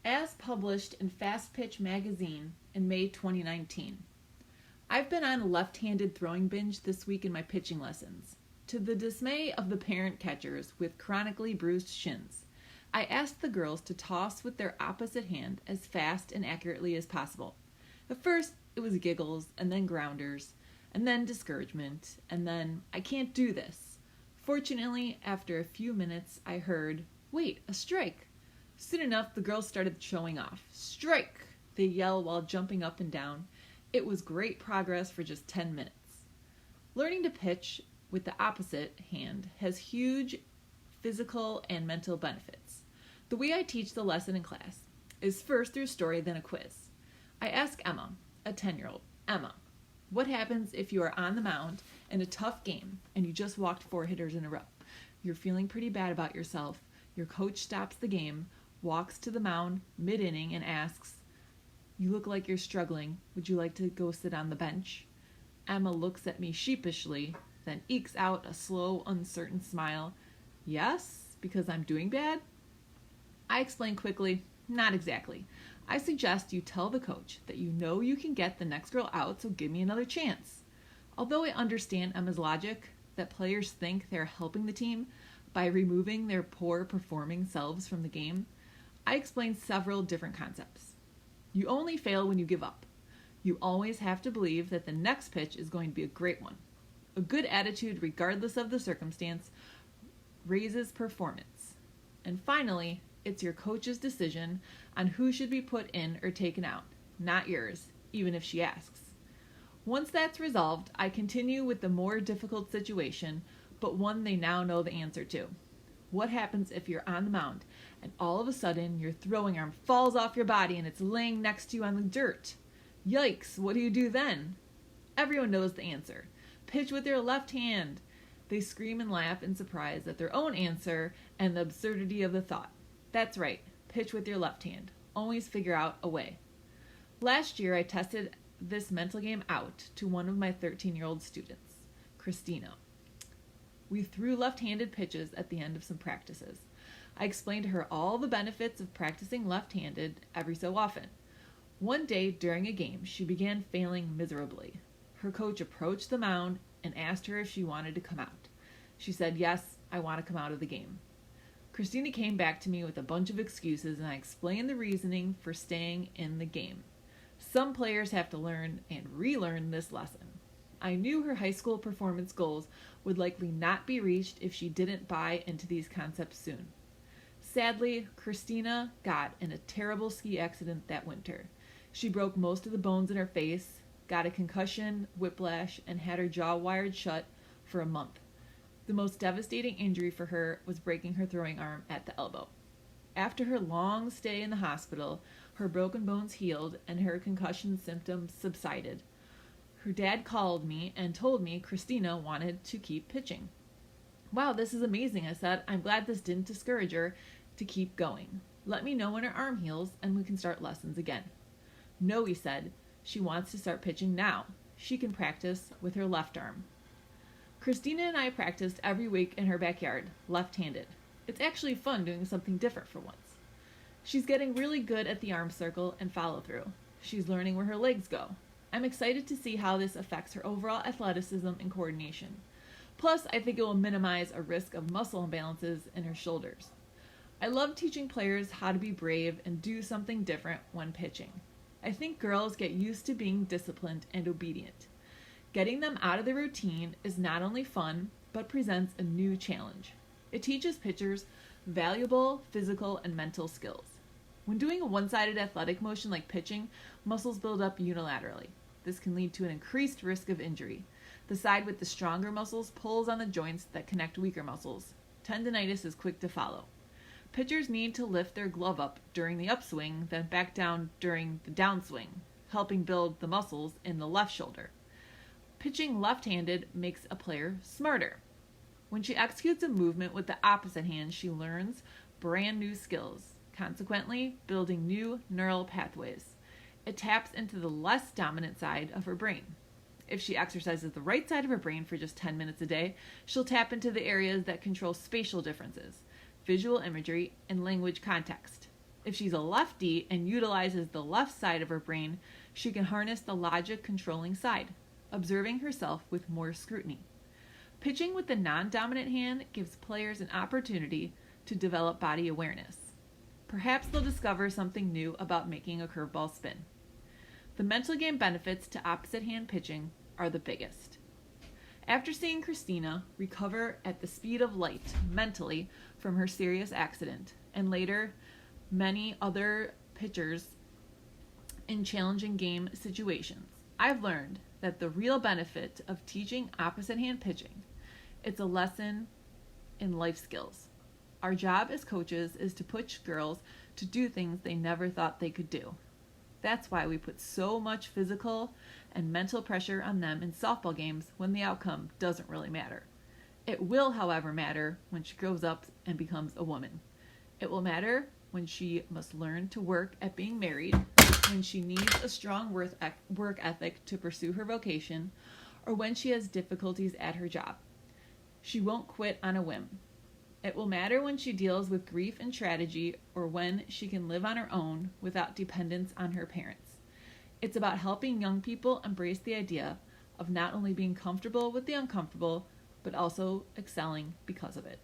as published in Fast Pitch magazine in May 2019. I've been on a left-handed throwing binge this week in my pitching lessons. To the dismay of the parent catchers with chronically bruised shins, I asked the girls to toss with their opposite hand as fast and accurately as possible. At first, it was giggles, and then grounders, and then discouragement, and then, I can't do this. Fortunately, after a few minutes, I heard, wait, a strike. Soon enough, the girls started showing off. Strike! They yell while jumping up and down. It was great progress for just 10 minutes. Learning to pitch with the opposite hand has huge physical and mental benefits. The way I teach the lesson in class is first through story, then a quiz. I ask Emma, a 10-year-old, Emma, what happens if you are on the mound in a tough game and you just walked 4 hitters in a row? You're feeling pretty bad about yourself. Your coach stops the game, walks to the mound mid-inning and asks, you look like you're struggling. Would you like to go sit on the bench? Emma looks at me sheepishly, then ekes out a slow, uncertain smile. Yes, because I'm doing bad? I explain quickly, not exactly. I suggest you tell the coach that you know you can get the next girl out, so give me another chance. Although I understand Emma's logic, that players think they're helping the team by removing their poor performing selves from the game, I explain several different concepts. You only fail when you give up. You always have to believe that the next pitch is going to be a great one. A good attitude, regardless of the circumstance, raises performance. And finally, it's your coach's decision on who should be put in or taken out, not yours, even if she asks. Once that's resolved, I continue with the more difficult situation, but one they now know the answer to. What happens if you're on the mound and all of a sudden your throwing arm falls off your body and it's laying next to you on the dirt? Yikes, what do you do then? Everyone knows the answer. Pitch with your left hand. They scream and laugh in surprise at their own answer and the absurdity of the thought. That's right, pitch with your left hand. Always figure out a way. Last year I tested this mental game out to one of my 13-year-old students, Christina. We threw left-handed pitches at the end of some practices. I explained to her all the benefits of practicing left-handed every so often. One day during a game, she began failing miserably. Her coach approached the mound and asked her if she wanted to come out. She said, yes, I want to come out of the game. Christina came back to me with a bunch of excuses, and I explained the reasoning for staying in the game. Some players have to learn and relearn this lesson. I knew her high school performance goals would likely not be reached if she didn't buy into these concepts soon. Sadly, Christina got in a terrible ski accident that winter. She broke most of the bones in her face, got a concussion, whiplash, and had her jaw wired shut for a month. The most devastating injury for her was breaking her throwing arm at the elbow. After her long stay in the hospital, her broken bones healed and her concussion symptoms subsided. Her dad called me and told me Christina wanted to keep pitching. Wow, this is amazing, I said. I'm glad this didn't discourage her to keep going. Let me know when her arm heals and we can start lessons again. No, he said. She wants to start pitching now. She can practice with her left arm. Christina and I practiced every week in her backyard, left-handed. It's actually fun doing something different for once. She's getting really good at the arm circle and follow-through. She's learning where her legs go. I'm excited to see how this affects her overall athleticism and coordination. Plus, I think it will minimize a risk of muscle imbalances in her shoulders. I love teaching players how to be brave and do something different when pitching. I think girls get used to being disciplined and obedient. Getting them out of the routine is not only fun, but presents a new challenge. It teaches pitchers valuable physical and mental skills. When doing a one-sided athletic motion like pitching, muscles build up unilaterally. This can lead to an increased risk of injury. The side with the stronger muscles pulls on the joints that connect weaker muscles. Tendinitis is quick to follow. Pitchers need to lift their glove up during the upswing, then back down during the downswing, helping build the muscles in the left shoulder. Pitching left-handed makes a player smarter. When she executes a movement with the opposite hand, she learns brand new skills, consequently building new neural pathways. It taps into the less dominant side of her brain. If she exercises the right side of her brain for just 10 minutes a day, she'll tap into the areas that control spatial differences, visual imagery, and language context. If she's a lefty and utilizes the left side of her brain, she can harness the logic controlling side, observing herself with more scrutiny. Pitching with the non-dominant hand gives players an opportunity to develop body awareness. Perhaps they'll discover something new about making a curveball spin. The mental game benefits to opposite hand pitching are the biggest. After seeing Christina recover at the speed of light mentally from her serious accident, and later many other pitchers in challenging game situations, I've learned that the real benefit of teaching opposite hand pitching, it's a lesson in life skills. Our job as coaches is to push girls to do things they never thought they could do. That's why we put so much physical and mental pressure on them in softball games when the outcome doesn't really matter. It will, however, matter when she grows up and becomes a woman. It will matter when she must learn to work at being married, when she needs a strong work ethic to pursue her vocation, or when she has difficulties at her job. She won't quit on a whim. It will matter when she deals with grief and tragedy, or when she can live on her own without dependence on her parents. It's about helping young people embrace the idea of not only being comfortable with the uncomfortable, but also excelling because of it.